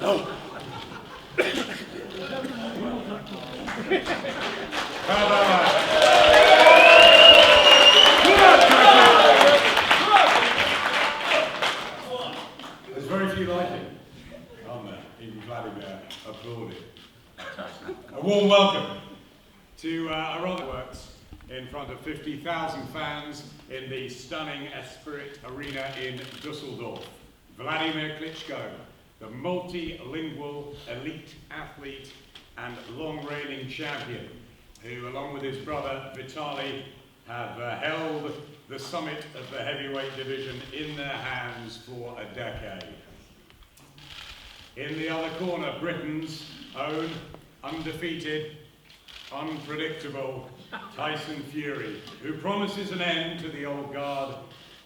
There's very few like him, aren't there? Even Vladimir applauded. A warm welcome to Aronica Works in front of 50,000 fans in the stunning Esprit Arena in Dusseldorf. Wladimir Klitschko, the multilingual elite athlete and long-reigning champion, who, along with his brother Vitaly, have held the summit of the heavyweight division in their hands for a decade. In the other corner, Britain's own undefeated, unpredictable Tyson Fury, who promises an end to the old guard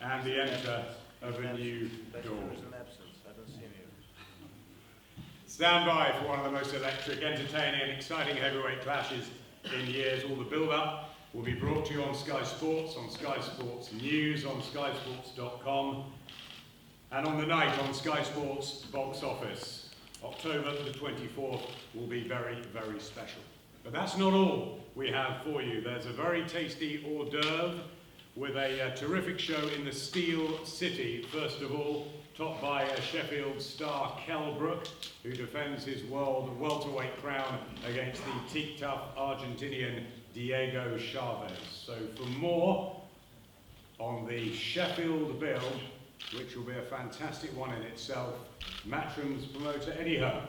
and the enter of a new dawn. Stand by for one of the most electric, entertaining and exciting heavyweight clashes in years. All the build-up will be brought to you on Sky Sports, on Sky Sports News, on skysports.com, and on the night on Sky Sports Box Office. October the 24th will be very, very special. But that's not all we have for you. There's a very tasty hors d'oeuvre with a terrific show in the Steel City. First of all, topped by a Sheffield star Kell Brook, who defends his world welterweight crown against the teak-tough Argentinian Diego Chavez. So for more on the Sheffield bill, which will be a fantastic one in itself, Matchroom's promoter Eddie Hearn.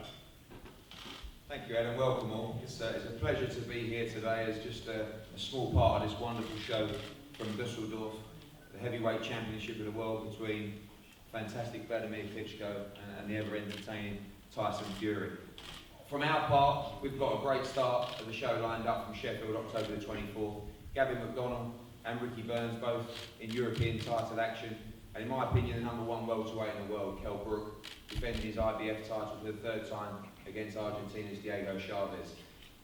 Thank you, Adam. Welcome all. It's a pleasure to be here today as just a small part of this wonderful show from Dusseldorf, the heavyweight championship of the world between fantastic Wladimir Klitschko and the ever-entertaining Tyson Fury. From our part, we've got a great start of the show lined up from Sheffield, October the 24th. Gavin McDonnell and Ricky Burns both in European title action. And in my opinion, the number one welterweight in the world, Kell Brook, defending his IBF title for the third time against Argentina's Diego Chavez.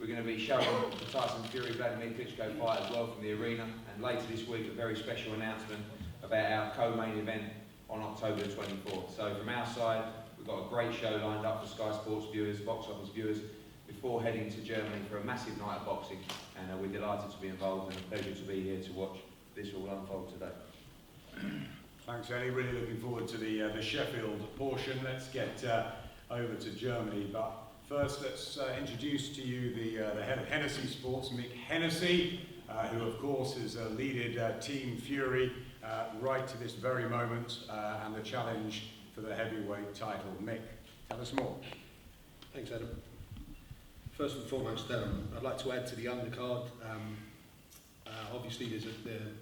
We're going to be showing the Tyson Fury Wladimir Klitschko fight as well from the arena, and later this week a very special announcement about our co-main event on October the 24th. So from our side, we've got a great show lined up for Sky Sports viewers, box office viewers, before heading to Germany for a massive night of boxing, and we're delighted to be involved and a pleasure to be here to watch this all unfold today. Thanks, Eddie. Really looking forward to the Sheffield portion. Let's get over to Germany, but first let's introduce to you the head of Hennessy Sports, Mick Hennessy, who of course has leaded Team Fury right to this very moment, and the challenge for the heavyweight title. Mick, tell us more. Thanks, Adam. First and foremost, I'd like to add to the undercard. Obviously there's a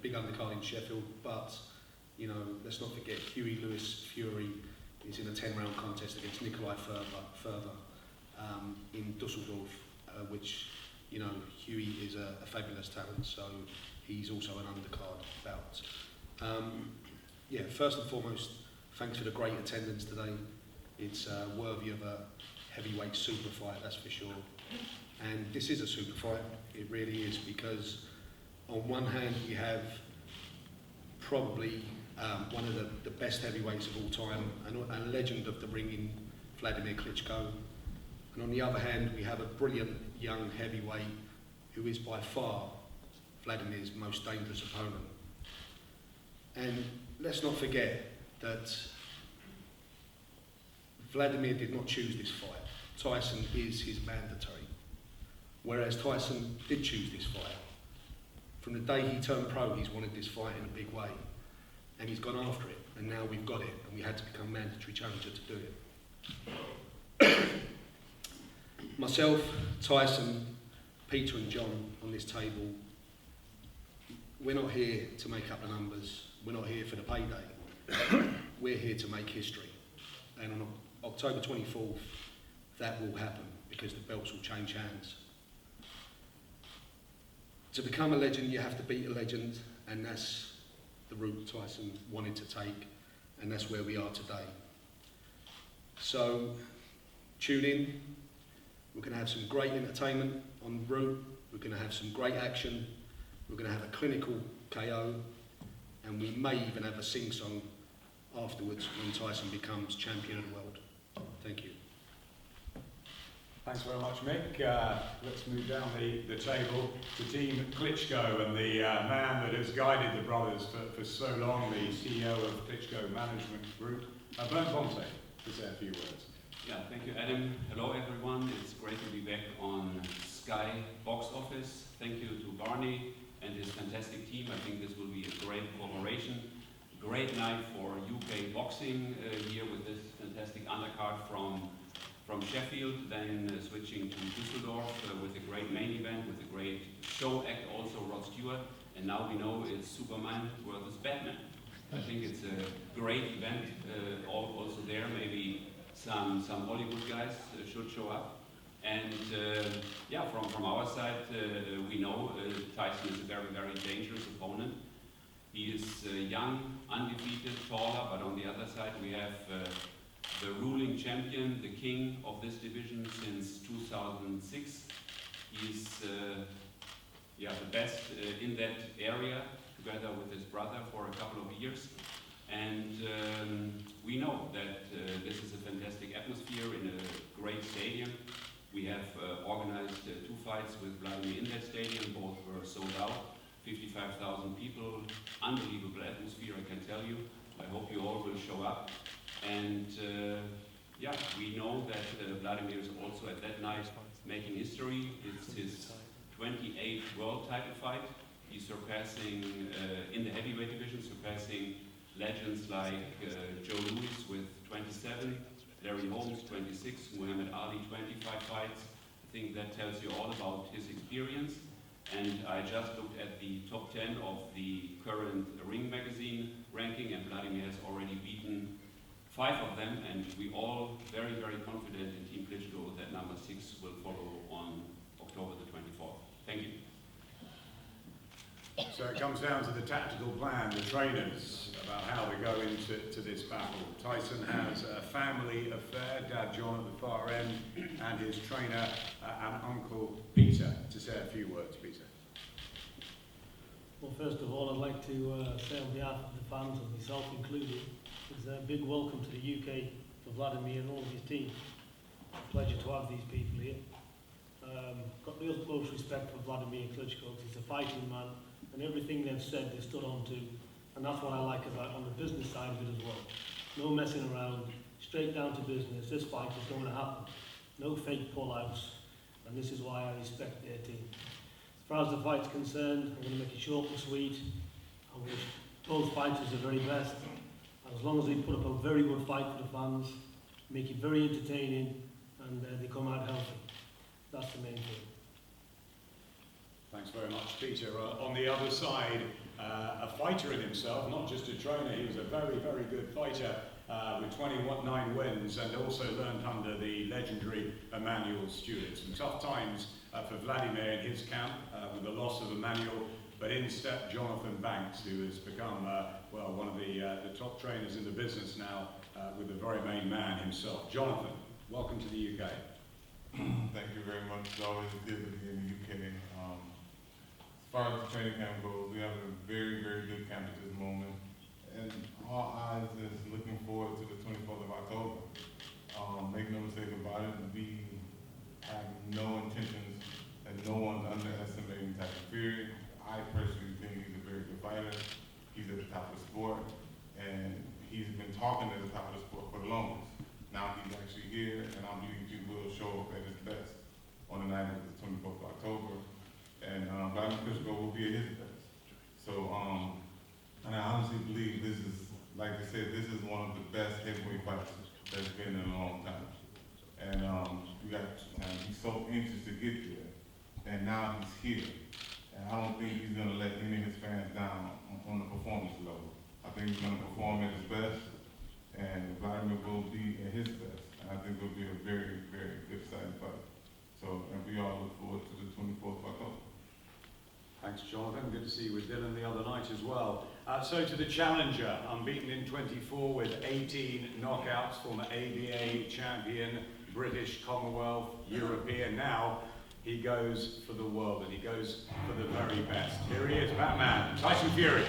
big undercard in Sheffield, but you know, let's not forget Huey Lewis Fury is in a 10-round contest against Nikolai Further in Dusseldorf, which, you know, Huey is a fabulous talent, so he's also an undercard bout. Yeah, first and foremost, thanks for the great attendance today. It's worthy of a heavyweight super fight, that's for sure. And this is a super fight, it really is, because on one hand you have probably one of the best heavyweights of all time, and a legend of the ring in Wladimir Klitschko. And on the other hand, we have a brilliant young heavyweight who is by far Vladimir's most dangerous opponent. And let's not forget that Wladimir did not choose this fight. Tyson is his mandatory, whereas Tyson did choose this fight. From the day he turned pro, he's wanted this fight in a big way. And he's gone after it, and now we've got it, and we had to become mandatory challenger to do it. Myself, Tyson, Peter and John on this table, we're not here to make up the numbers, we're not here for the payday, we're here to make history. And on October 24th, that will happen, because the belts will change hands. To become a legend, you have to beat a legend, and that's the route Tyson wanted to take, and that's where we are today. So, tune in. We're going to have some great entertainment en route. We're going to have some great action. We're going to have a clinical KO, and we may even have a sing-song afterwards when Tyson becomes champion of the world. Thank you. Thanks very much, Mick. Let's move down the table to Team Klitschko and the man that has guided the brothers for so long, the CEO of Klitschko Management Group, Bernd Ponte, to say a few words. Yeah, thank you, Adam. Hello, everyone. It's great to be back on Sky Box Office. Thank you to Barney and his fantastic team. I think this will be a great cooperation. Great night for UK boxing here with this fantastic undercard from Sheffield, then switching to Düsseldorf with a great main event, with a great show act, also Rod Stewart, and now we know it's Superman versus Batman. I think it's a great event. Also there, maybe some Hollywood guys should show up. And yeah, from our side, we know Tyson is a very, very dangerous opponent. He is young, undefeated, taller, but on the other side we have the ruling champion, the king of this division since 2006. He's the best in that area, together with his brother for a couple of years. And we know that this is a fantastic atmosphere in a great stadium. We have organized 2 fights with Vladimir in that stadium. Both were sold out, 55,000 people, unbelievable atmosphere, I can tell you. I hope you all will show up. And yeah, we know that Vladimir is also at that night making history. It's his 28th world title fight. He's surpassing, in the heavyweight division, surpassing legends like Joe Louis with 27, Larry Holmes 26, Muhammad Ali 25 fights. I think that tells you all about his experience. And I just looked at the top 10 of the current Ring magazine ranking, and Vladimir has already beaten 5 of them, and we all very, very confident in Team Klitschko that number 6 will follow on October the 24th. Thank you. So it comes down to the tactical plan, the trainers, about how they go into this battle. Tyson has a family affair, Dad John at the far end, and his trainer and Uncle Peter. To say a few words, Peter. Well, first of all, I'd like to say on behalf of the fans, and myself included, it's a big welcome to the UK for Vladimir and all of his team. It's a pleasure to have these people here. Got the utmost respect for Vladimir Klitschko. He's a fighting man, and everything they've said they stood on to, and that's what I like about on the business side of it as well. No messing around, straight down to business. This fight is going to happen. No fake pullouts, and this is why I respect their team. As far as the fight's concerned, I'm going to make it short and sweet. I wish both fighters the very best. And as long as they put up a very good fight for the fans, make it very entertaining, and they come out healthy. That's the main thing. Thanks very much, Peter. On the other side, a fighter in himself, not just a trainer. He was a very, very good fighter with 29 wins, and also learned under the legendary Emmanuel Stewart. Some tough times for Vladimir in his camp with the loss of Emmanuel, but in stepped Jonathan Banks, who has become well, one of the top trainers in the business now, with the very main man himself. Jonathan, welcome to the UK. Thank you very much. It's always good to be in the UK. As far as the training camp goes, we have a very, very good camp at this moment. And all eyes is looking forward to the 24th of October. Make no mistake about it, we have no intentions and no one's underestimating Tyson Fury. I personally think he's a very good fighter. He's at the top of the sport, and he's been talking at the top of the sport for the longest. Now he's actually here, and I believe he will show up at his best on the night of the 24th of October. And Vladimir Klitschko will be at his best. So, and I honestly believe this is, like I said, this is one of the best heavyweight fights that's been in a long time. And he's so anxious to get there. And now he's here. And I don't think he's gonna let any of his fans down on the performance level. I think he's gonna perform at his best, and Vladimir will be at his best. And I think it'll be a very, very good exciting fight. So, and we all look forward to the 24th of October. Thanks, Jonathan. Good to see you with Dylan the other night as well. So to the challenger, unbeaten in 24 with 18 knockouts, former ABA champion, British, Commonwealth, European. Now he goes for the world, and he goes for the very best. Here he is, Batman, Tyson Fury.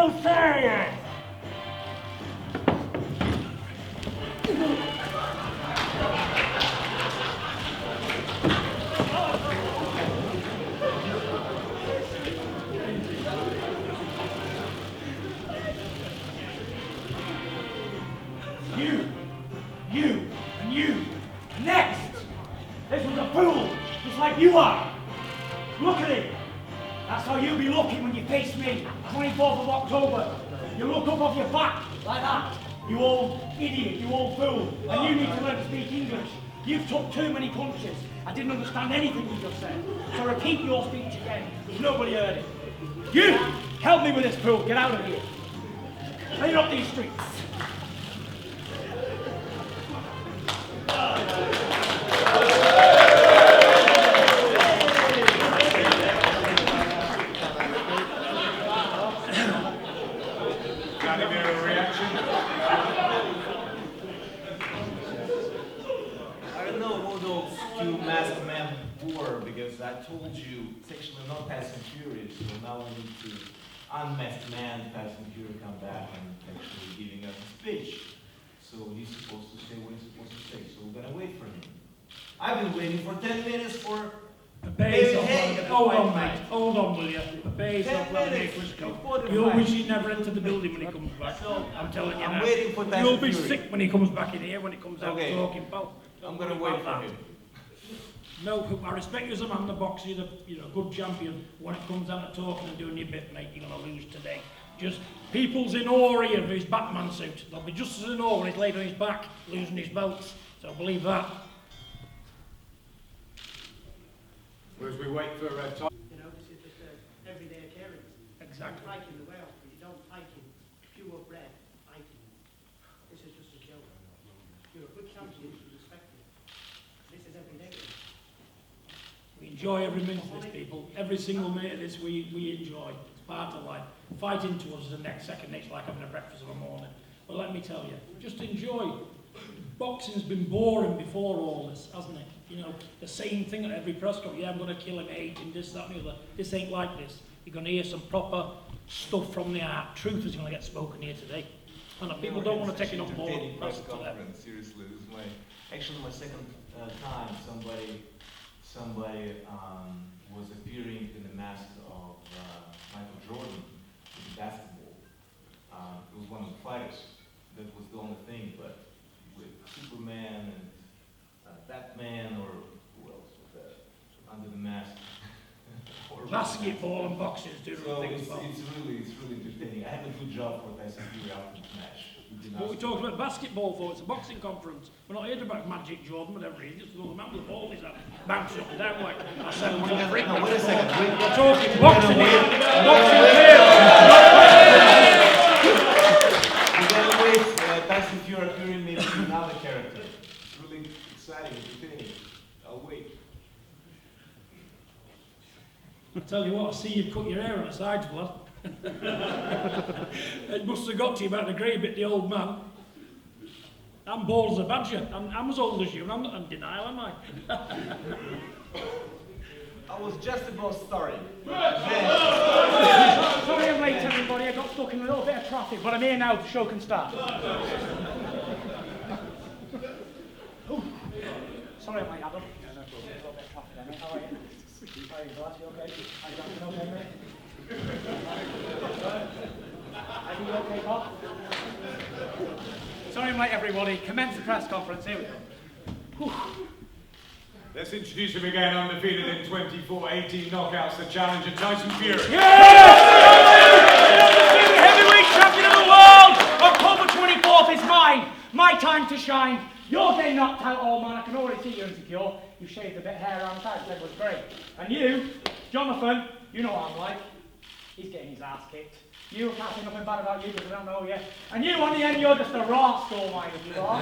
so serious? You, and you. Next! This was a fool, just like you are. Look at him. That's how you'll be looking when you face me, 24th of October. You look up off your back, like that. You old idiot, you old fool. And you need to learn to speak English. You've took too many punches. I didn't understand anything you just said. So repeat your speech again. Nobody heard it. You, help me with this fool. Get out of here. Clean up these streets. Vladimir, a reaction? I don't know who those two masked men were, because I told you it's actually not Tyson Fury, so now we need to unmasked man Tyson Fury come back and actually giving us a speech. So he's supposed to say what he's supposed to say, so we're gonna wait for him. I've been waiting for 10 minutes for... Hold on, mate. Hold on, will you? Base of WLADIMIR KLITSCHKO. You'll wish he'd never entered the building when he comes back. I'm telling you I'm now. waiting for Tyson You'll be Fury. sick when he comes back in here, when he comes out Okay. talking, pal. I'm gonna wait for him. No, I respect you as a man in the box. You're a good champion. When it comes down to talking and doing your bit, mate, you're going to lose today. Just people's in awe here of his Batman suit. They'll be just as in awe when he's laid on his back, losing his belts. So believe that. Well, as we wait for Tyson. You know, this is just everyday occurrence. Exactly. You like him the well, but you don't like him pure bred fighting. This is just a joke. You're a good champion, you respect him. This is everyday. We enjoy every minute of this, people. Every single minute of this we enjoy. It's part of life. Fighting to us is the next second nature, like having a breakfast of a morning. But let me tell you, just enjoy. Boxing's been boring before all this, hasn't it? You know, the same thing at every press conference. Yeah, I'm going to kill him, hate him, this, that, and the other. This ain't like this. You're going to hear some proper stuff from the heart. Truth is going to get spoken here today. And people don't want to take it on board. Press That's to them. conference, seriously, this is actually my second time somebody was appearing in the mask of Michael Jordan in basketball. It was one of the fighters. That was the only thing, but with Superman and Batman, or who else was that under the mask? Basketball and boxing is two different So things. it's Bob. really entertaining. I have a good job for Tyson Fury after the match. What we talking about basketball for? It's a boxing conference. We're not here about Magic Jordan, whatever he is. Just the man with the ball he's had. Bounce up and down like a 7-foot freak. No, wait a second. We're talking boxing here. We're gonna wait. Tyson Fury appearing maybe another character. It's really exciting, entertaining. I'll wait. I tell you what, I see you've cut your hair on the sides, blood. It must have got to you about the grey bit, the old man. I'm bald as a badger. I'm as old as you, and I'm not in denial, am I? I was just about starting. Sorry I'm late, everybody. I got stuck in a little bit of traffic, but I'm here now. The show can start. Ooh. Sorry I'm late, Adam. A little bit of traffic there, mate. How are you? How are you, Glass? You okay? Are you doing okay, mate? Are you okay, Bob? Sorry I'm late, everybody. Commence the press conference. Here we go. Whew. Let's introduce him again, undefeated in 24, 18 knockouts, the challenger Tyson Fury. Heavyweight champion of the world! October 24th is mine! My time to shine! You're getting knocked out, old man. I can already see you're insecure. You've shaved a bit of hair around the side, that was great. And you, Jonathan, you know what I'm like. He's getting his ass kicked. You can't say nothing bad about you because I don't know you. And you, on the end, you're just a raw skull miner, you are.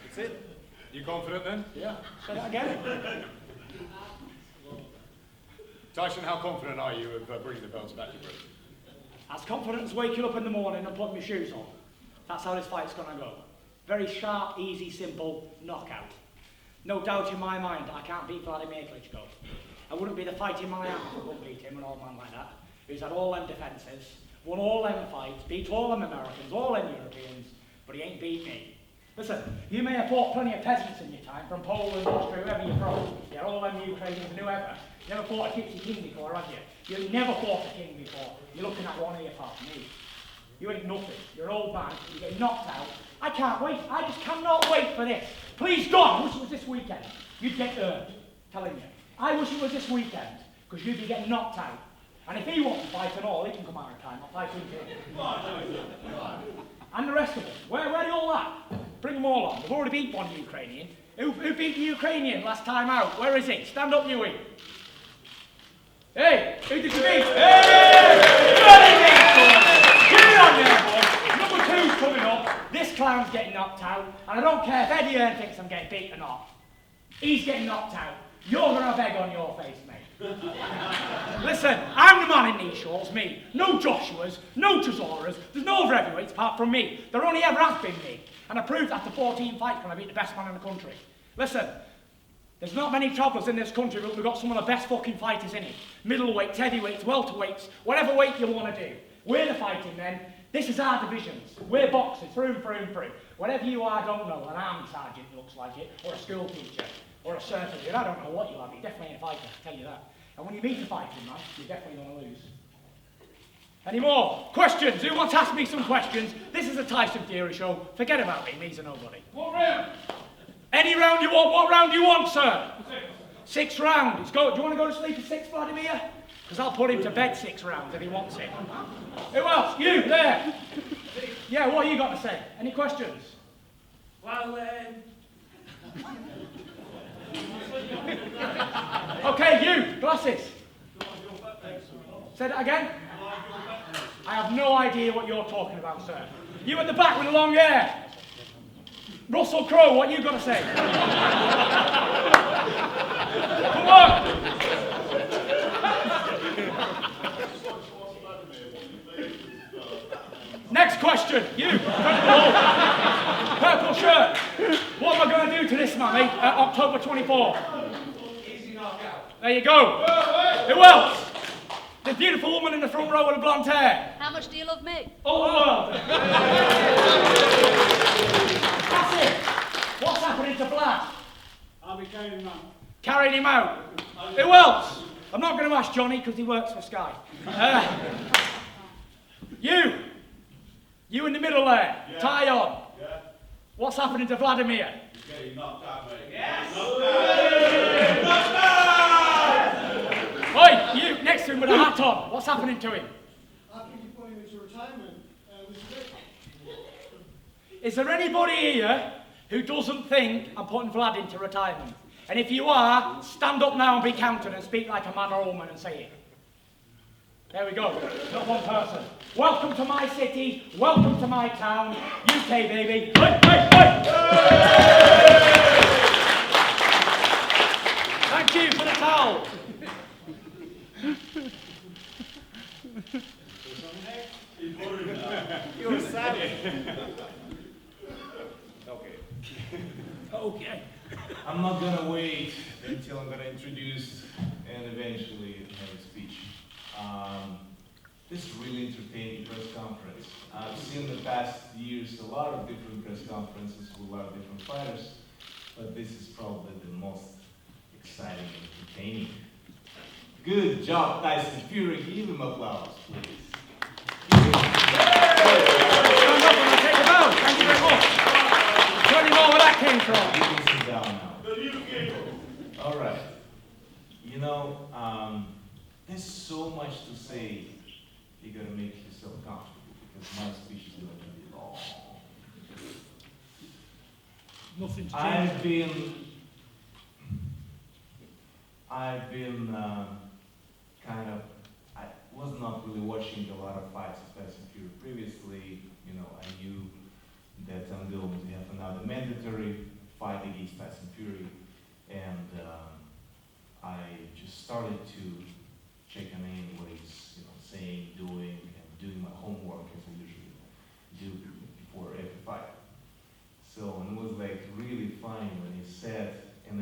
That's it. You confident then? Yeah. Say that again. Tyson, how confident are you of bringing the belts back to Britain? As confident as waking up in the morning and putting my shoes on. That's how this fight's gonna go. Very sharp, easy, simple knockout. No doubt in my mind, I can't beat Vladimir Klitschko. I wouldn't be the fight in my hand if I couldn't beat him, an old man like that, who's had all them defences, won all them fights, beat all them Americans, all them Europeans, but he ain't beat me. Listen, you may have fought plenty of peasants in your time, from Poland, Austria, wherever you're from, yeah, all them Ukrainians and whoever. You never fought a gypsy king before, have you? You've never fought a king before. You're looking at one ear apart from me. You ain't nothing. You're an old man, you get knocked out. I can't wait. I just cannot wait for this. Please God, I wish it was this weekend. You'd get earned, telling you. I wish it was this weekend, because you'd be getting knocked out. And if he wants to fight at all, he can come out of time. I'll fight him too. And the rest of them. Where are they all at? Bring them all on. They've already beat one Ukrainian. Who beat the Ukrainian last time out? Where is he? Stand up, Huey. Hey, who did you beat? Hey! Get it on there, boy. Number 2's coming up. This clown's getting knocked out. And I don't care if Eddie Hearn thinks I'm getting beat or not. He's getting knocked out. You're going to have egg on your face, mate. Listen, I'm the man in these shorts, me. No Joshuas, no Trezoras. There's no other heavyweights apart from me. There only ever has been me. And I proved after 14 fights when I beat the best man in the country. Listen, there's not many travellers in this country, but we've got some of the best fucking fighters in it. Middleweights, heavyweights, welterweights, whatever weight you want to do. We're the fighting men. This is our divisions. We're boxers, through and through and through. Whatever you are, I don't know. An army sergeant looks like it, or a school teacher, or a surfer dude. I don't know what you are, but you're definitely a fighter, I tell you that. And when you meet a fighting man, you're definitely going to lose. Any more? Questions? Who wants to ask me some questions? This is a Tyson Fury show. Forget about me, me's a nobody. What round? Any round you want. What round do you want, sir? 6 rounds. Do you want to go to sleep at 6, Vladimir? Because I'll put him to bed 6 rounds if he wants it. Who else? You, there. Yeah, what you got to say? Any questions? Well, Okay, you, glasses. Say that again? I have no idea what you're talking about, sir. You at the back with the long hair. Russell Crowe, what you got to say? Come on. Next question, you. Purple shirt. What am I going to do to this man, mate, October 24th? Easy knockout. There you go. Who else? The beautiful woman in the front row with the blonde hair. How much do you love me? All the world. That's it. What's happening to Vlad? I'll be carrying him out. Carrying him out. Who else? I'm not going to ask Johnny because he works for Sky. You in the middle there. Yeah. Tie on. Yeah. What's happening to Vladimir? He's getting knocked out, mate. Yes! Knocked out! Oi, you next to him with a hat on. What's happening to him? I think you're putting him into retirement. Is there anybody here who doesn't think I'm putting Vlad into retirement? And if you are, stand up now and be counted and speak like a man or a woman and say it. There we go. Not one person. Welcome to my city. Welcome to my town. UK, baby. Hey, hey, hey! Thank you for the towel. You're savage. Okay. Okay. I'm not gonna wait until I'm gonna introduce and eventually have a speech. This is really entertaining press conference. I've seen in the past years a lot of different press conferences with a lot of different fighters, but this is probably the most exciting and entertaining. Good job, Tyson Fury. Give him applause, please. Stand up and I'll take the bow. Thank you very much. Tell me more where that came from. You can sit down now. All right. You know, there's so much to say. You gotta make yourself comfortable because my speech is gonna be long. Nothing to change. I've been I was not really watching a lot of fights of Tyson Fury previously. You know, I knew that I'm going to have another mandatory fight against Tyson Fury, and I just started to check on in what he's saying, doing, and doing my homework as I usually do before every fight. So, and it was like really funny when he said, and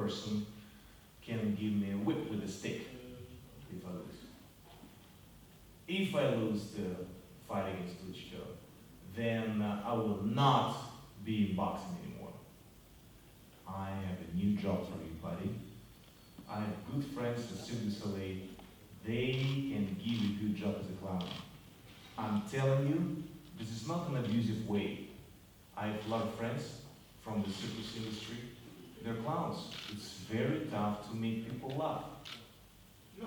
person can give me a whip with a stick if I lose. If I lose the fight against Klitschko, then I will not be in boxing anymore. I have a new job for you, buddy. I have good friends at Cirque du Soleil. They can give you a good job as a clown. I'm telling you, this is not an abusive way. I have a lot of friends from the circus industry. They're clowns. It's very tough to make people laugh.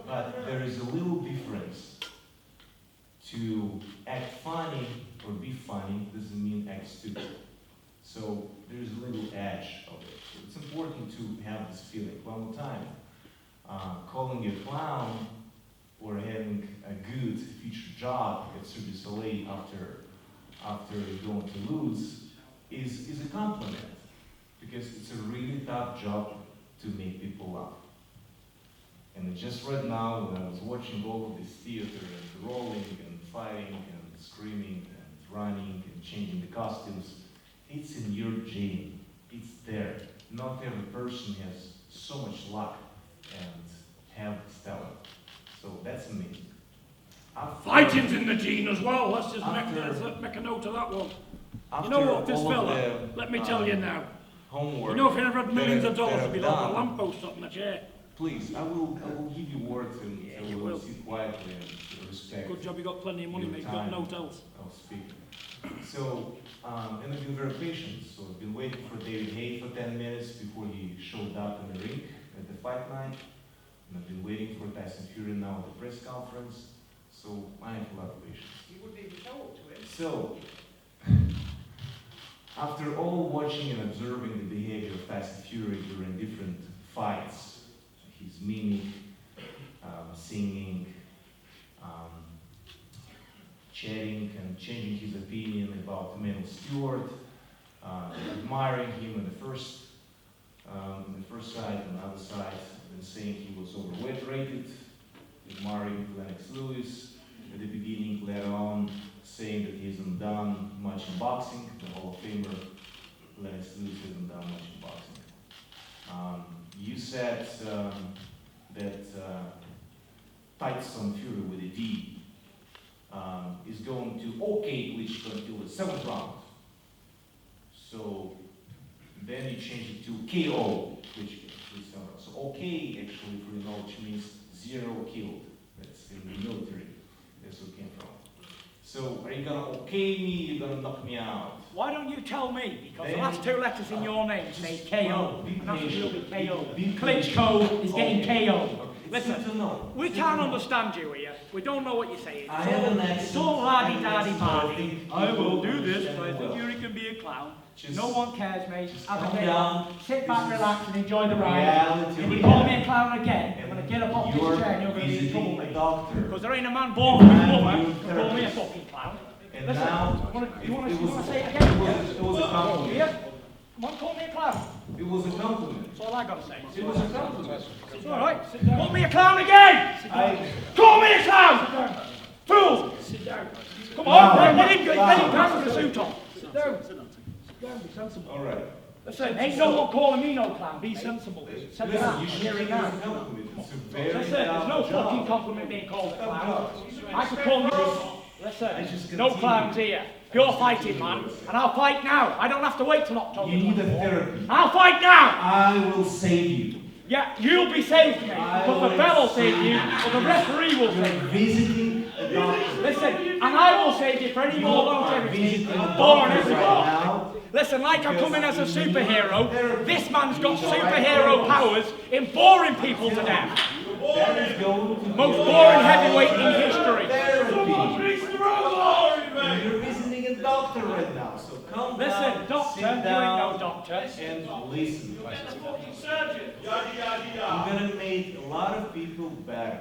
But there is a little difference. To act funny or be funny doesn't mean act stupid. So there's a little edge of it. So it's important to have this feeling. One more time. Calling you a clown or having a good future job at Cirque du Soleil after you're going to lose is a compliment, because it's a really tough job to make people laugh. And just right now, when I was watching all of this theater and rolling and fighting and screaming and running and changing the costumes, it's in your gene. It's there. Not every person has so much luck and have this talent. So that's amazing. Fighting's in the gene as well. Let's just After- make a note of that one. After You know what, this all of fella, the, let me tell you now. homework. You know, if you ever had millions of that dollars, I've it'd be like a done, lamppost up in the chair. Please, I will give you words and Yeah, I you will will. sit quietly and respect. Good job you got plenty of money, Your mate. You got no time. tells. I'll speak. So, and I've been very patient. So I've been waiting for David Hay for 10 minutes before he showed up in the ring at the fight night. And I've been waiting for Tyson Fury now at the press conference. So I have a lot of patience. You wouldn't even talk to him. So, after all watching and observing the behavior of Tyson Fury during different fights, his mimic, singing, chatting and changing his opinion about Emmanuel Stewart, admiring him on the first side and the other side, and saying he was overrated, admiring Lennox Lewis at the beginning, later on saying that he hasn't done much in boxing. The Hall of Famer Lennox Lewis hasn't done much in boxing. You said that Tyson Fury with a D is going to okay Klitschko until the 7th round. So then you change it to KO Klitschko. So okay, actually, for your knowledge, means 0 killed. That's in the military. That's where it came from. So are you gonna okay me? You're gonna knock me out? Why don't you tell me? Because the Then- last two letters in your name say Just- KO. well, be And that's what you'll be patient. KO. Be Klitschko is getting Okay. KO. It's Listen, good to know. we It's good can't to know. understand you here. We don't know what you're saying. I have an accent. It's all laddie-daddy So I bardy. think I will you do this. understand I think well. Yuri can be a clown. Just No one cares, mate. Have a calm day down. off. Sit back, This is relax, and enjoy the ride. reality If you we call have. me a clown again, I'm going to get up off You're this chair and you're going to be in visiting trouble, a mate. doctor. Because there ain't a man born with a I'm woman your who can call me a therapist. fucking clown. And Listen, now, you want it to was- say it again? it was a compliment. Yeah? Come on, call me a clown. It was a compliment. That's all I got to say. It was a compliment. It's all right. Call me a clown again! Call me a clown! Fool! Sit down. Come Wow. on, let him put the suit on. Sit down. Sit down. Be sensible. All right. Listen, ain't no one calling me no clown. Be sensible. Set it up. Listen, you should Hear take it it as now. a compliment. It's a very Listen, there's no tough fucking job. compliment being called a clown. job. I could call me. I just Listen, no continue. clowns here. Pure fighting, man. And I'll fight now. I don't have to wait till October. You need a 24. therapy. I'll fight now! I will save you. Yeah, you'll be saved, mate. I But the will bell will save you, save or the referee will You're save you. visiting a doctor. Listen, and I will save you for any You more are longevity visiting a or on doctor every right ball. now. Listen, like I'm coming as a superhero, Therapy. this man's got You need the right superhero therapist. powers in boring people to death. That is going to Most be boring heavyweight in history. Therapy. You're visiting a doctor right now, so come Listen, down, doctor, sit you ain't no down, doctor. and listen. Yada, yada, You're yada. gonna make a lot of people better.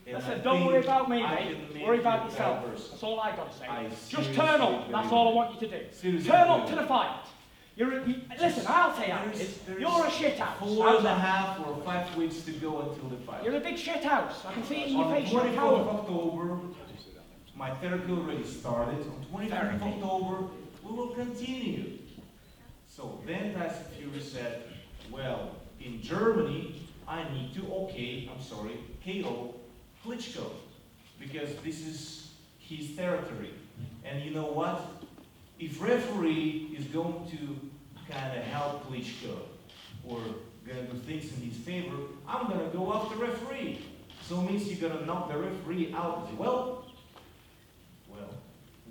And I Listen, don't think worry about me, I mate. can make Worry you about a yourself. better person. That's all I got to say. I Just seriously turn up. That's believe all I it. want you to do. Seriously Turn up believe to it. the fight. Listen, I'll say how it is. You're a shit house. 4.5 or 5 weeks to go until the fight. You're a big shit house. I can see it in your On the face. You're a 24th coward. of October, my therapy already started. On 25th of Therapy. October, we will continue. So then Tyson Fury said, Well, in Germany, I need to KO Klitschko, because this is his territory. And you know what? If referee is going to kind of help Klitschko or gonna do things in his favor, I'm gonna go after referee. So it means you're gonna knock the referee out as well. Well,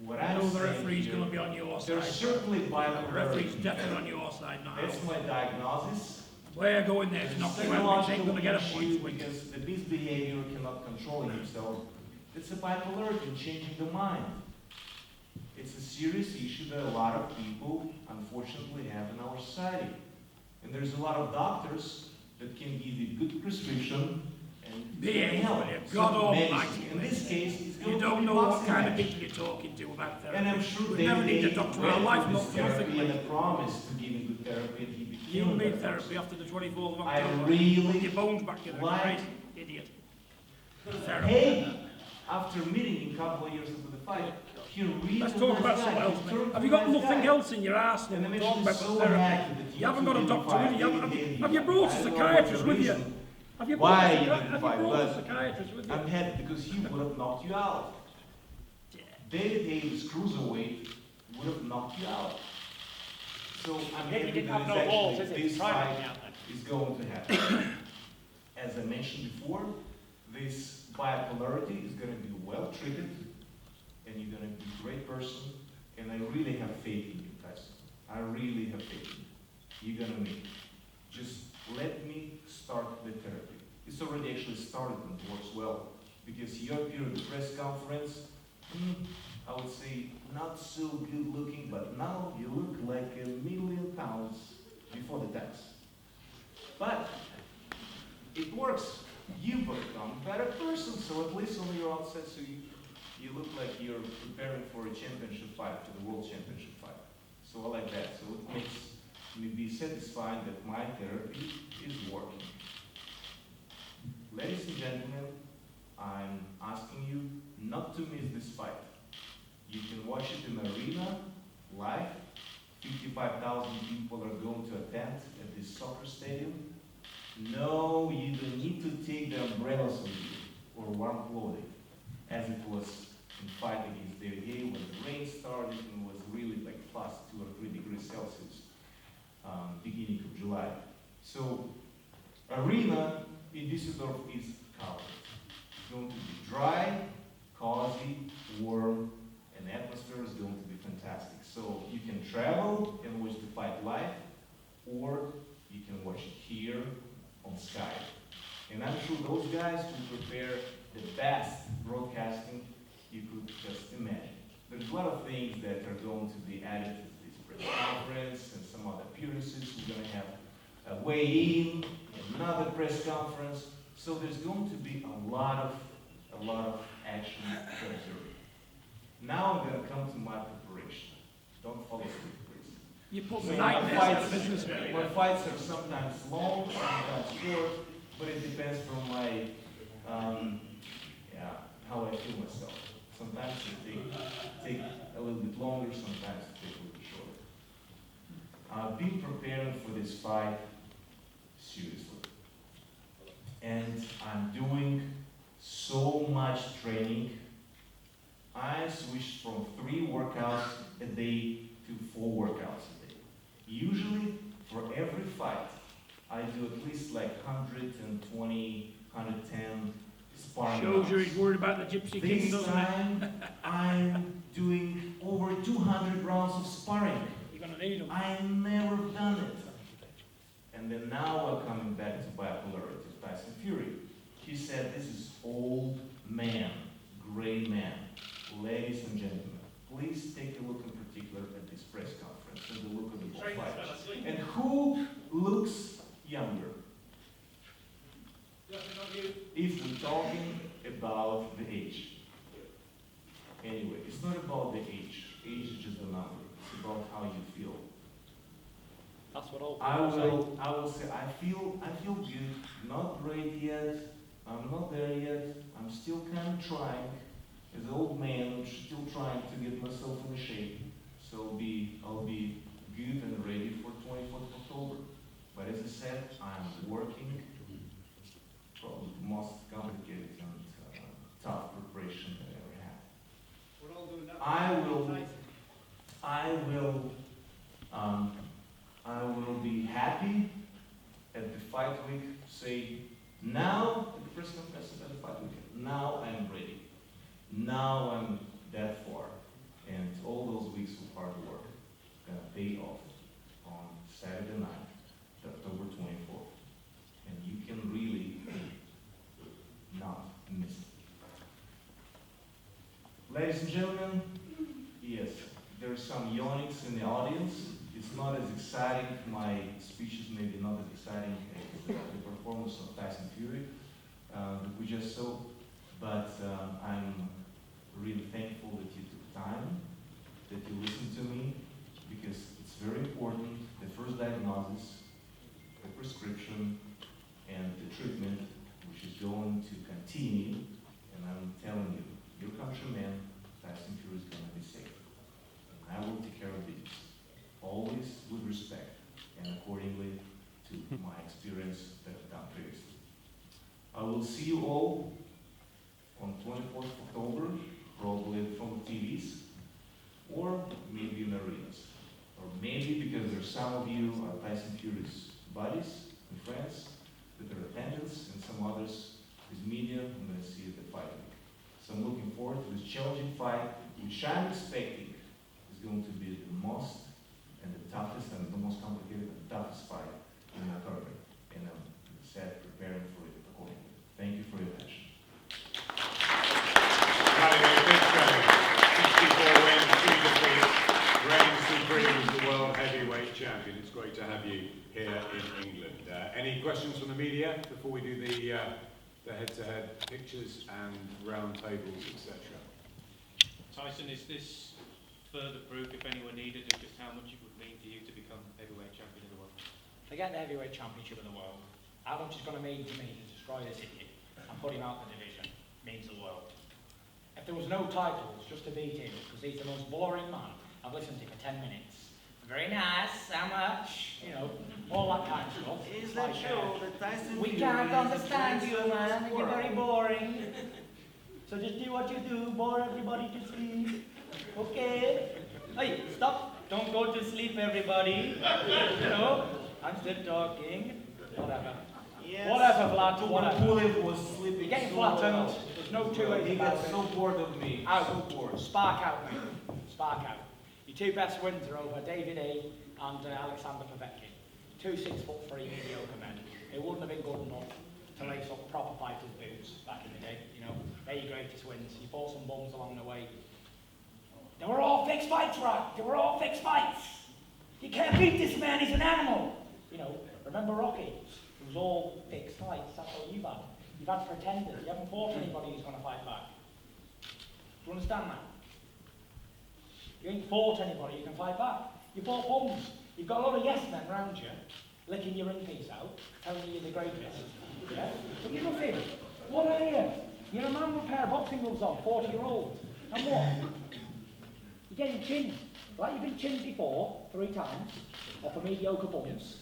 what I I'm know the saying referee's here, going to be on your side. there's certainly The bilateral. referee's definitely on your side now. That's my diagnosis. We're going there to knock him out. He ain't going to get a Issue point. because the misbehavior cannot control himself. It's a bipolarity, changing the mind. It's a serious issue that a lot of people unfortunately have in our society. And there's a lot of doctors that can give you good prescription and Behave, help. will you? So God medicine. almighty. In this case, it's going You to don't be know what boxing kind of match. people you're talking to about therapy. And I'm sure We they never need a doctor in our life, not for therapy and nothing. a promise to give you good therapy, and he became You will need that therapy person. after the 24th of I October. really Your bones back together, like- right? Idiot. Therapy. Hey, after meeting him a couple of years into the fight, he really Let's talk about nice something guy. else, He mate. turned Have you to a got nice nothing guy. else in your arse And when I'm we're talking about so therapy? happy that You haven't got a didn't doctor fight. with you. He Have didn't you brought a I don't know psychiatrist what's with the you? reason Have you why brought he a didn't have you fight, brought a but psychiatrist with you? I'm happy because he would have knocked you out. David Davis, cruiserweight, would have knocked you out. So I'm Yeah, happy he didn't that have no balls, actually is he? this Try fight it now. is going to happen. As I mentioned before, this bipolarity is going to be well treated, and you're going to be a great person, and I really have faith in you, Tyson. I really have faith in you. You're going to make it. Just let me start the therapy. It's already actually started and it works well, because you appear at the press conference, I would say not so good looking, but now you look like £1,000,000 before the tax. But it works. You become a better person, so at least on your outset, so you look like you're preparing for a championship fight, for the world championship fight. So I like that. So it makes me be satisfied that my therapy is working. Ladies and gentlemen, I'm asking you not to miss this fight. You can watch it in arena, live. 55,000 people are going to attend at this soccer stadium. No, you don't need to take the umbrellas with you or warm clothing, as it was in fight against David Hay when the rain started and was really like plus 2 or 3 degrees Celsius, beginning of July. So, arena in Düsseldorf is covered. It's going to be dry, cozy, warm, and the atmosphere is going to be fantastic. So you can travel and watch the fight live, or you can watch it here on Skype. And I'm sure those guys will prepare the best broadcasting you could just imagine. There's a lot of things that are going to be added to this press conference and some other appearances. We're going to have a weigh-in, another press conference. So there's going to be a lot of action to observe. Now I'm going to come to my preparation. Don't fall asleep, please. You put So me my nightmares out of fights, business, really. my fights are sometimes long, sometimes short, but it depends from my, how I feel myself. Sometimes it take a little bit longer, sometimes it takes a little bit shorter. I've been preparing for this fight seriously. And I'm doing so much training. I switched from 3 workouts a day to 4 workouts a day. Usually, for every fight, I do at least like 120, 110 sparring Shows you rounds. he's worried about the Gypsy King, This doesn't it? time, I'm doing over 200 rounds of sparring. You're going to need him. I never done it. And then now we're coming back to bipolarity of Tyson Fury. He said this is old man, gray man. Ladies and gentlemen, please take a look in particular at this press conference and the look of the both fighters. And who looks younger? If we're talking about the age. Anyway, it's not about the age. Age is just a number. It's about how you feel. That's what all I people will say I feel good. Not great yet. I'm not there yet. I'm still kind of trying. As an old man, I'm still trying to get myself in shape. So I'll be good and ready for 24th of October. But as I said, working, probably the most complicated and tough preparation that I ever had. We're all doing that. I will be happy at the fight week. Say now at the press conference at the fight week. Now I'm ready. Now I'm that far, and all those weeks of hard work gonna pay off on Saturday night, October 24th, and you can really not miss it. Ladies and gentlemen, yes, there are some yawns in the audience. It's not as exciting. My speech is maybe not as exciting as the performance of Tyson Fury that we just saw, but I'm really thankful that you took time, that you listened to me, because it's very important, the first diagnosis, the prescription, and the treatment, which is going to continue, and I'm telling you, your countryman, Tyson Fury, is going to be safe. And I will take care of business, always with respect, and accordingly to my experience that I've done previously. I will see you all on 24th of October, probably from the TVs, or maybe in arenas. Or maybe because there's some of you are Tyson Fury's buddies and friends that are attendants, and some others is media, I'm going to see you at the fight week. So I'm looking forward to this challenging fight, which I'm expecting is going to be the most and the toughest and the most complicated and toughest fight in my career. And I'm set preparing for it accordingly. Thank you for your attention. Vladimir Klitschko, 64 wins, 2 defeats, reigns supreme as the world heavyweight champion. It's great to have you here in England. Any questions from the media before we do the head-to-head pictures and round tables, etc.? Tyson, is this further proof, if anyone needed, of just how much it would mean to you to become heavyweight champion of the world? Forget the heavyweight championship of the world. How much it's going to mean to me to destroy this idiot and put him out the division means the world. If there was no titles, just to beat him, because he's the most boring man I've listened to for 10 minutes. Very nice, how much? You know, all that kind of stuff. Is that true that Tyson We can't understand you, man. You're very boring. So just do what you do, bore everybody to sleep. Okay? Hey, stop. Don't go to sleep, everybody. You know, I'm still talking. Whatever. Yes. Whatever, Vlad, Tuber whatever. was sleeping. You're getting so flattened. well. There's no two ways He about got it. so bored of me. Out. So bored. Spark out, mate. Spark out. Your two best wins are over David A. and Alexander Povetkin. 2 6'3" mediocre men. It wouldn't have been good enough to lace up proper fighters' boots back in the day. You know, they're your greatest wins. You fought some bums along the way. They were all fixed fights, right? They were all fixed fights. You can't beat this man. He's an animal. You know, remember Rocky? It was all fixed fights. That's what you've had. You've had pretenders. You haven't fought anybody who's going to fight back. Do you understand that? You ain't fought anybody who can fight back. You fought bums. You've got a lot of yes men around you, licking your ring piece out, telling you you're the greatest. Yeah? But you're nothing. What are you? You're a man with a pair of boxing gloves on, 40-year-old. And what? You're getting chinned. Right? You've been chinned before, 3 times, off of mediocre bums.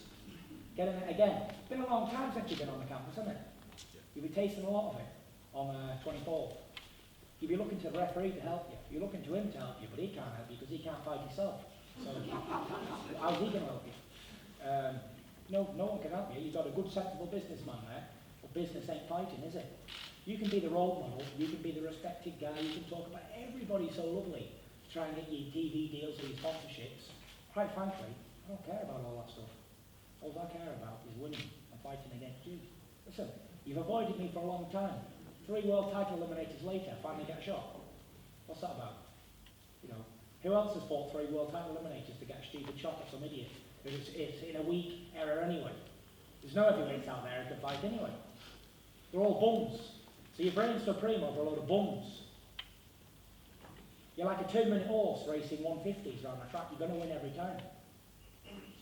Getting it again. It's been a long time since you've been on the campus, hasn't it? You'll be tasting a lot of it on 24th. You'll be looking to the referee to help you. You're looking to him to help you, but he can't help you because he can't fight himself. So how's he going to help you? No one can help you. You've got a good, sensible businessman there, but business ain't fighting, is it? You can be the role model. You can be the respected guy. You can talk about everybody so lovely. Try and get your TV deals or your sponsorships. Quite frankly, I don't care about all that stuff. All I care about is winning and fighting against you. Listen, you've avoided me for a long time. 3 world title eliminators later, finally get a shot. What's that about? You know, who else has fought 3 world title eliminators to get a stupid shot at some idiot? It's in a weak error anyway. There's no heavyweights out there who can fight anyway. They're all bums. So you're reigning supreme over a load of bums. You're like a 2-minute horse racing 150s around the track. You're going to win every time.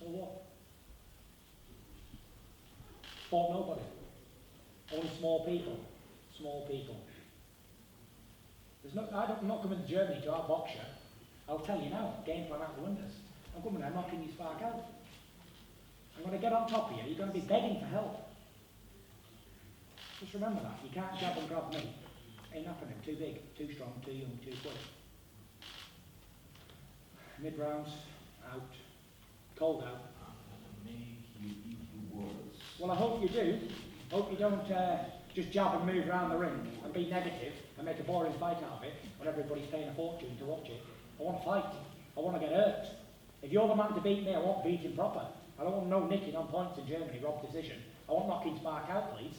So what? Fought nobody. Only small people. Small people. I'm not coming to Germany to outbox you. I'll tell you now, game plan out the windows. I'm coming there knocking you spark out. I'm going to get on top of you. You're going to be begging for help. Just remember that. You can't jab and grab me. Ain't happening. Too big, too strong, too young, too quick. Mid-rounds, out. Cold out. Make you eat your words. Well, I hope you do. Hope you don't just jab and move around the ring and be negative and make a boring fight out of it when everybody's paying a fortune to watch it. I want to fight. I want to get hurt. If you're the man to beat me, I want beating proper. I don't want no nicking on points in Germany, rob decision. I want knocking spark out, please.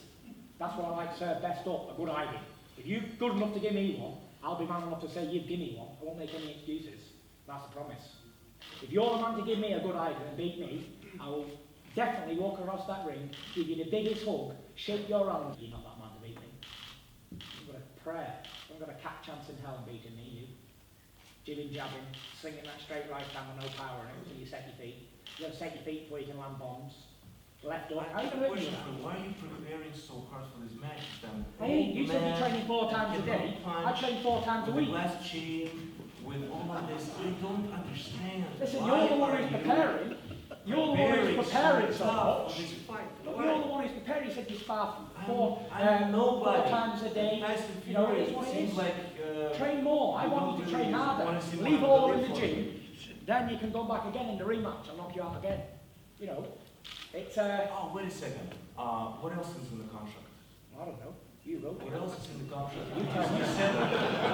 That's what I like to serve best up, a good hiding. If you're good enough to give me one, I'll be man enough to say you've given me one. I won't make any excuses. That's a promise. If you're the man to give me a good hiding and beat me, I will definitely walk across that ring, give you the biggest hug, shake your hand. You're not that man to beat me. I've got a prayer. I've got a cat chance in hell in beating me, you. Jibbing, jabbing, slinging that straight right hand with no power in it until you set your feet. You got to set your feet before you can land bombs. Left up. How are you going to hurt me with that? Why are you preparing so hard for this match? I ain't. You said you're training 4 times a day. I train 4 times a with week. the glass chain, with all of this, I don't understand. Listen, Why you're the one are who's you preparing. You're the one who's preparing so tough much. for this fight? You're the one who's preparing. You said you spar I'm 4 nobody. times a day. Tyson You know, Fury, it's what it seems is. like Train more. I you want don't you to really train harder. wanna see Leave what all I'm in the doing gym. Then you can go back again in the rematch and knock you out again. You know, it's Oh, wait a second. What else is in the contract? I don't know. You wrote What it. else is in the contract? You tell me.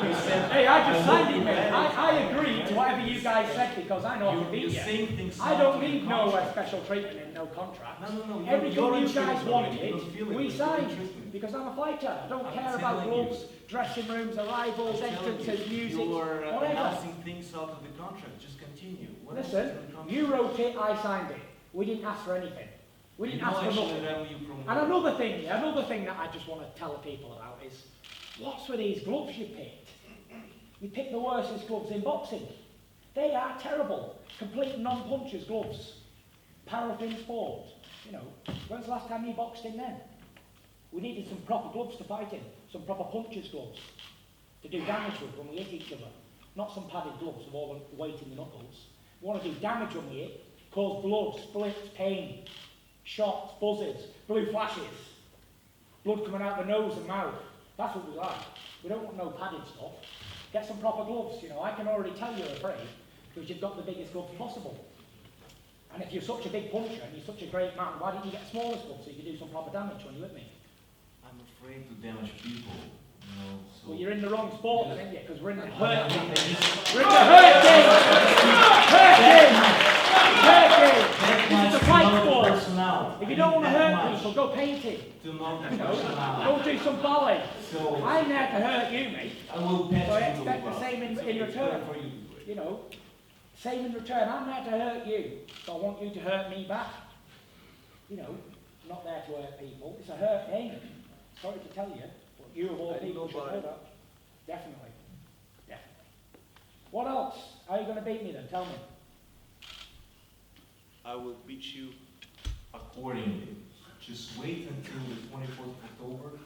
You said. Hey, I just signed it, will mate. be I ready. agree to whatever you guys said because I know I can beat You're you. saying things. I don't not in need the no contract. special treatment and no contract. No. Everything you're you guys interested already. You don't wanted, feel it, we but you're signed interested. because I'm a fighter. I don't I'm care about telling you. gloves, dressing rooms, arrivals, I'm telling entrances, you, music, you're whatever. announcing things out of the contract. Just continue. What else is Listen, in the contract? you wrote it, I signed it. We didn't ask for anything. We didn't ask for nothing. And another thing that I just want to tell the people about is, what's with these gloves you picked? You picked the worstest gloves in boxing. They are terrible. Complete non-punchers gloves. Paraffin sport. You know, when's the last time you boxed in them? We needed some proper gloves to fight in. Some proper punchers gloves. To do damage with when we hit each other. Not some padded gloves with all the weight in the knuckles. We want to do damage when we hit. Cause blood, splits, pain. Shots, buzzes, blue flashes. Blood coming out the nose and mouth. That's what we like. We don't want no padded stuff. Get some proper gloves, you know. I can already tell you're afraid because you've got the biggest gloves possible. And if you're such a big puncher and you're such a great man, why didn't you get smaller gloves so you could do some proper damage when you're with me? I'm afraid to damage people. You know, so. Well, you're in the wrong sport then, ain't you? Because we're in the hurt game. We're We're in the hurt game! Hurt game! Hurt game! This is a fight sport. If you don't want to hurt people, go painting. To know the You know, personality. go do some ballet. So I'm there to hurt you, mate. I will patch So I you expect well. the same in It's okay, return. it's better for you to do it. You know, same in return. I'm there to hurt you, so I want you to hurt me back. You know, I'm not there to hurt people. It's a hurt game. Sorry to tell you, but you of all people should know that. Definitely. Definitely. What else? How are you going to beat me then? Tell me. I will beat you accordingly. Just wait until the 24th of October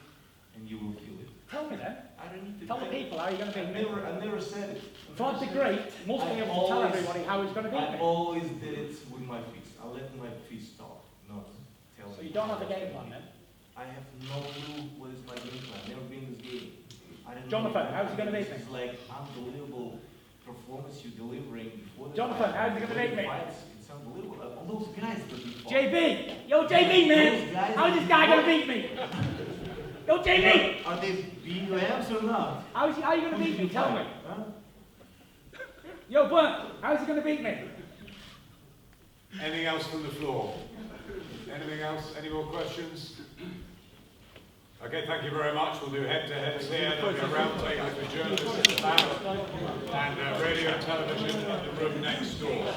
and you will feel it. Tell me then. I don't need to Tell the tell you. people how you're going to beat me. I never said it. Vlad the Great must be able to tell everybody how he's going to beat I me. always did it with my fist. I let my fist talk, not tell So me. you don't have a game plan then? I have no clue what is my game plan. Never been in this game. I don't Jonathan, know. how's he gonna beat me? This is like unbelievable performance you're delivering before the Jonathan, fight. how's he gonna beat me? Fights, it's unbelievable. All those guys that we fought. JB! Yo, JB, man! How's this guy going to beat me? Yo, JB! Are they BUMs or not? How are you going to Who beat did me? you Tell me. fight? Huh? Yo, Bert, how's he going to beat me? Anything else from the floor? Anything else? Any more questions? Okay, thank you very much. We'll do head-to-heads here. There'll be a round table for journalists at the back and radio and television in the room next door.